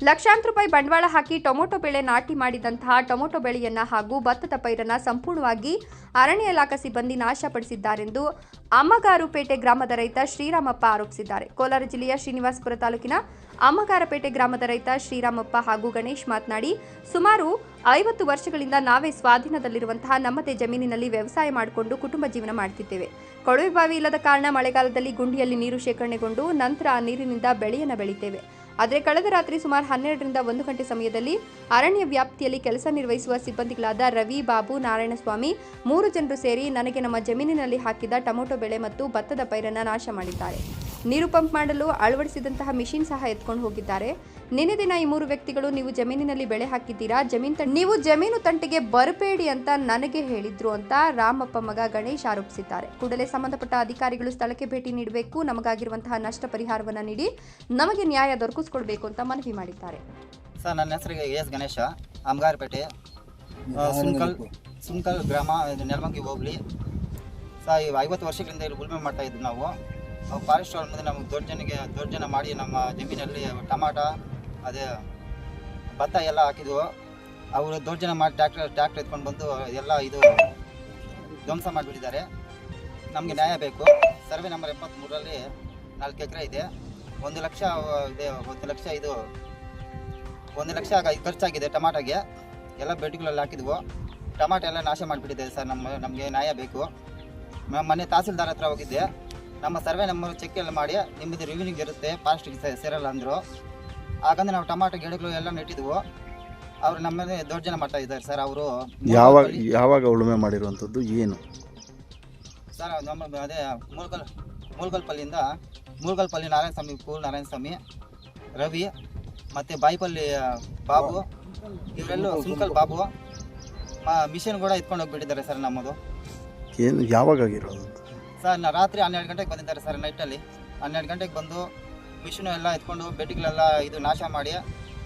ಲಕ್ಷಾಂತರ ರೂಪಾಯಿ ಬಂಡವಾಳ ಹಾಕಿ ಟೊಮೊಟೊ ಬೆಳೆ ನಾಟಿ ಮಾಡಿದಂತಹ ಟೊಮೊಟೊ ಬೆಳೆಯನ್ನ ಹಾಗೂ ಭತ್ತದ ಪೈರನ್ನ ಸಂಪೂರ್ಣವಾಗಿ ಅರಣ್ಯ ಇಲಾಖೆ ಸಿಬ್ಬಂದಿ ನಾಶಪಡಿಸಿದ್ದಾರೆಂದು ಅಮ್ಮಗಾರುಪೇಟೆ ಗ್ರಾಮದ ರೈತ ಶ್ರೀರಾಮಪ್ಪ ಆರೋಪಿಸಿದ್ದಾರೆ. ಕೋಲಾರ ಜಿಲ್ಲೆಯ ಶ್ರೀನಿವಾಸಪುರ ತಾಲೂಕಿನ ಅಮ್ಮಗಾರಪೇಟೆ ಗ್ರಾಮದ ರೈತ ಶ್ರೀರಾಮಪ್ಪ ಹಾಗೂ ಗಣೇಶ್ ಮಾತನಾಡಿ, ಸುಮಾರು 50 ವರ್ಷಗಳಿಂದ ನಾವೇ ಸ್ವಾಧೀನದಲ್ಲಿರುವಂತಹ ನಮ್ಮದೇ ಜಮೀನಿನಲ್ಲಿ ವ್ಯವಸಾಯ ಮಾಡಿಕೊಂಡು ಕುಟುಂಬ ಜೀವನ ಮಾಡುತ್ತಿದ್ದೇವೆ. ಕೊಳವೆ ಬಾವಿ ಇಲ್ಲದ ಕಾರಣ ಮಳೆಗಾಲದಲ್ಲಿ ಗುಂಡಿಯಲ್ಲಿ ನೀರು ಶೇಖರಣೆಗೊಂಡು ನಂತರ ಆ ನೀರಿನಿಂದ ಬೆಳೆಯನ್ನು ಬೆಳಿತೇವೆ. ಆದರೆ ಕಳೆದ ರಾತ್ರಿ ಸುಮಾರು 12ರಿಂದ 1 ಗಂಟೆ ಸಮಯದಲ್ಲಿ ಅರಣ್ಯ ವ್ಯಾಪ್ತಿಯಲ್ಲಿ ಕೆಲಸ ನಿರ್ವಹಿಸುವ ಸಿಬ್ಬಂದಿಗಳಾದ ರವಿ, ಬಾಬು, ನಾರಾಯಣಸ್ವಾಮಿ 3 ಜನರು ಸೇರಿ ನನಗೆ ನಮ್ಮ ಜಮೀನಿನಲ್ಲಿ ಹಾಕಿದ ಟೊಮೊಟೊ ಬೆಳೆ ಮತ್ತು ಭತ್ತದ ಪೈರನ್ನು ನಾಶ ಮಾಡಿದ್ದಾರೆ. ನೀರು ಪಂಪ್ ಮಾಡಲು ಅಳವಡಿಸಿದಂತಹ ಮಿಷಿನ್ ಸಹ ಎತ್ಕೊಂಡು ಹೋಗಿದ್ದಾರೆ. ನಿನ್ನೆ ದಿನ ಈ 3 ವ್ಯಕ್ತಿಗಳು ನೀವು ಜಮೀನಿನಲ್ಲಿ ಬೆಳೆ ಹಾಕಿದ್ದೀರಾ, ನೀವು ಜಮೀನು ತಂಟೆಗೆ ಬರಬೇಡಿ ಅಂತ ನನಗೆ ಹೇಳಿದ್ರು ಅಂತ ರಾಮಪ್ಪ ಮಗ ಗಣೇಶ್ ಆರೋಪಿಸಿದ್ದಾರೆ. ಕೂಡಲೇ ಸಂಬಂಧಪಟ್ಟ ಅಧಿಕಾರಿಗಳು ಸ್ಥಳಕ್ಕೆ ಭೇಟಿ ನೀಡಬೇಕು, ನಮಗಾಗಿರುವಂತಹ ನಷ್ಟ ಪರಿಹಾರವನ್ನು ನೀಡಿ ನಮಗೆ ನ್ಯಾಯ ದೊರಕಿಸಿಕೊಡ್ಬೇಕು ಅಂತ ಮನವಿ ಮಾಡಿದ್ದಾರೆ. ಸರ್, ನನ್ನ ಹೆಸರಿಗೆ ಎಸ್ ಗಣೇಶ, ಅಮ್ಮಗಾರಪೇಟೆ, ಸುಂಕಲ್ ಗ್ರಾಮ, ನೆಲಮಂಗಿ ಹೋಬಳಿ. ಸರ್, 50 ವರ್ಷಗಳಿಂದ ಇಲ್ಲಿ ಉಳುಮೆ ಮಾಡ್ತಾ ಇದ್ವಿ ನಾವು. ಫಾರೆಸ್ಟ್ ಅವ್ರ ಮುಂದೆ ನಮಗೆ ದೌರ್ಜನ್ಯ ಮಾಡಿ ನಮ್ಮ ಜಮೀನಲ್ಲಿ ಟಮಾಟ ಅದೇ ಭತ್ತ ಎಲ್ಲ ಹಾಕಿದ್ವು. ಅವರು ದೌರ್ಜನ್ಯ ಮಾಡಿ ಟ್ರ್ಯಾಕ್ಟರ್ ಎತ್ಕೊಂಡು ಬಂದು ಎಲ್ಲ ಇದು ಧ್ವಂಸ ಮಾಡಿಬಿಟ್ಟಿದ್ದಾರೆ. ನಮಗೆ ನ್ಯಾಯ ಬೇಕು. ಸರ್ವೆ ನಂಬರ್ 73ರಲ್ಲಿ 4 ಎಕರೆ ಇದೆ. 1 ಲಕ್ಷ ಇದೆ. 1 ಲಕ್ಷ ಖರ್ಚಾಗಿದೆ ಟಮಾಟೋಗೆ. ಎಲ್ಲ ಬೆಡ್ಗಳಲ್ಲಿ ಹಾಕಿದ್ವು. ಟಮಾಟೋ ಎಲ್ಲ ನಾಶ ಮಾಡಿಬಿಟ್ಟಿದೆ ಸರ್. ನಮಗೆ ನ್ಯಾಯ ಬೇಕು. ಮೊನ್ನೆ ತಹಸೀಲ್ದಾರ್ ಹತ್ರ ಹೋಗಿದ್ದೆ. ನಮ್ಮ ಸರ್ವೆ ನಂಬರ್ ಚೆಕ್ ಎಲ್ಲ ಮಾಡಿ ನಿಮ್ಮದು ರಿವ್ಯೂನಿಗೆ ಇರುತ್ತೆ, ಫಾರೆಸ್ಟಿಗೆ ಸೇರಲ್ಲ ಅಂದರು. ಹಾಗಂದ್ರೆ ನಾವು ಟಮಾಟೋ ಗಿಡಗಳು ಎಲ್ಲ ನೆಟ್ಟಿದ್ವು. ಅವರು ನಮ್ಮ ಮೇಲೆ ದೌರ್ಜನ್ಯ ಮಾಡ್ತಾ ಇದ್ದಾರೆ ಸರ್. ಅವರು ಯಾವಾಗ ಉಳುಮೆ ಮಾಡಿರುವಂಥದ್ದು ಏನು ಸರ್? ನಮ್ಮ ಅದೇ ಮೂಲ್ಗಲ್ಪಲ್ಲಿ ನಾರಾಯಣಸ್ವಾಮಿ, ರವಿ ಮತ್ತು ಬಾಯಿಪಲ್ಲಿ ಬಾಬು, ಇವರೆಲ್ಲೂ ಸುಂಕಲ್ ಬಾಬು ಮಿಷನ್ ಕೂಡ ಎತ್ಕೊಂಡು ಹೋಗ್ಬಿಟ್ಟಿದ್ದಾರೆ ಸರ್. ನಮ್ಮದು ಏನು ಯಾವಾಗ ಆಗಿರೋದು ಸರ್? ರಾತ್ರಿ 12 ಗಂಟೆಗೆ ಬಂದಿದ್ದಾರೆ ಸರ್. ನೈಟಲ್ಲಿ 12 ಗಂಟೆಗೆ ಬಂದು ಮಿಷಿನು ಎಲ್ಲ ಎತ್ಕೊಂಡು ಬೆಡ್ಗಳೆಲ್ಲ ಇದು ನಾಶ ಮಾಡಿ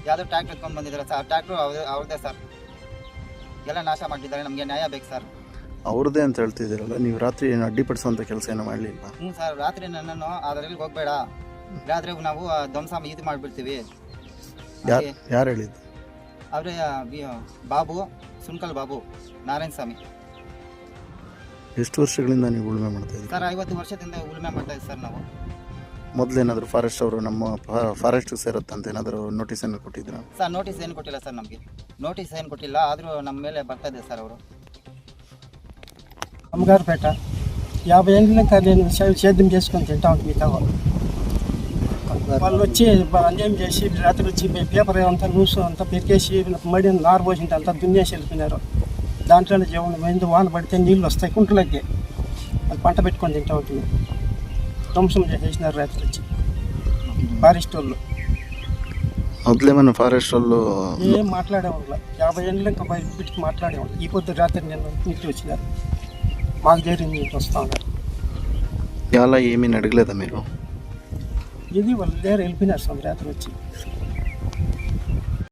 ಯಾವುದೋ ಟ್ರ್ಯಾಕ್ಟರ್ ಎತ್ಕೊಂಡು ಬಂದಿದ್ದಾರೆ ಸರ್. ಟ್ರ್ಯಾಕ್ಟ್ರು ಅವ್ರದ್ದೇ ಸರ್. ಎಲ್ಲ ನಾಶ ಮಾಡಿದ್ದಾರೆ. ನಮಗೆ ನ್ಯಾಯ ಬೇಕು ಸರ್. ಅವ್ರದ್ದೇ ಅಂತ ಹೇಳ್ತಿದ್ದೀರಲ್ಲ, ನೀವು ರಾತ್ರಿ ಏನು ಅಡ್ಡಿಪಡಿಸುವಂಥ ಕೆಲಸ ಏನೋ ಮಾಡಲಿಲ್ಲ? ಹ್ಞೂ ಸರ್, ರಾತ್ರಿ ನನ್ನನ್ನು ಅದರಲ್ಲಿ ಹೋಗಬೇಡ, ರಾತ್ರಿ ನಾವು ಧ್ವಂಸ ಇದು ಮಾಡಿಬಿಡ್ತೀವಿ. ಯಾರು ಹೇಳಿದ್ದು? ಅವರೇ ಬಾಬು, ಸುಂಕಲ್ ಬಾಬು, ನಾರಾಯಣಸ್ವಾಮಿ. ಎಷ್ಟು ವರ್ಷಗಳಿಂದ ನೀವು ಉಳುಮೆ ಮಾಡ್ತಾ ಇದ್ದೀರಿ ಸರ್? 50 ವರ್ಷದಿಂದ ಉಳುಮೆ ಮಾಡ್ತಾ ಇದ್ದೀವಿ ಸರ್ ನಾವು. ಮೊದಲೇನಾದರೂ ಫಾರೆಸ್ಟ್ ಅವರು ನಮ್ಮ ಫಾರೆಸ್ಟ್ಗೆ ಸೇರುತ್ತಂತ ಏನಾದರೂ ನೋಟಿಸ್ ಏನು ಕೊಟ್ಟಿದ್ರು ಸರ್? ನೋಟಿಸ್ ಏನು ಕೊಟ್ಟಿಲ್ಲ ಸರ್. ನಮಗೆ ನೋಟಿಸ್ ಏನು ಕೊಟ್ಟಿಲ್ಲ. ఆದರೂ ನಮ್ಮ ಮೇಲೆ ಬರ್ತಾ ಇದೆ సార్ ಅವರು. అమ్మగారుపేట 50 ఏళ్ళ నుంచి నేను సేద్యం చేసుకొని తింటా ఉంటాను. మిగతా వాళ్ళు వచ్చి అన్యాయం చేసి రాత్రి వచ్చి పేపర్ అంతా న్యూస్ అంతా పెరికేసి మడి నారు పోసింటే అంతా దున్నేసి వెళ్ళిపోయినారు. దాంట్లో జీవనం ఎందు వాన పడితే నీళ్ళు వస్తాయి కుంటలకి, అది పంట పెట్టుకొని తింటా ఉంటుంది. ధ్వంసం చేసేసినారు రాత్రి వచ్చి ఫారెస్ట్ వాళ్ళు. మొదలేమన్నా ఫారెస్ట్ వాళ్ళు ఏం మాట్లాడేవాళ్ళు 50 ఏళ్ళు ఇంకా బయటికి మాట్లాడేవాళ్ళు. ఈ పొద్దు రాత్రి నేను ఇంటికి వచ్చినారు. మాకు జరిగింది ఇంటి వస్తూ ఉన్నారు. ఎలా ఏమీ అడగలేదా మీరు? ఇది వాళ్ళ దగ్గర వెళ్ళిపోయినారు రాత్రి వచ్చి.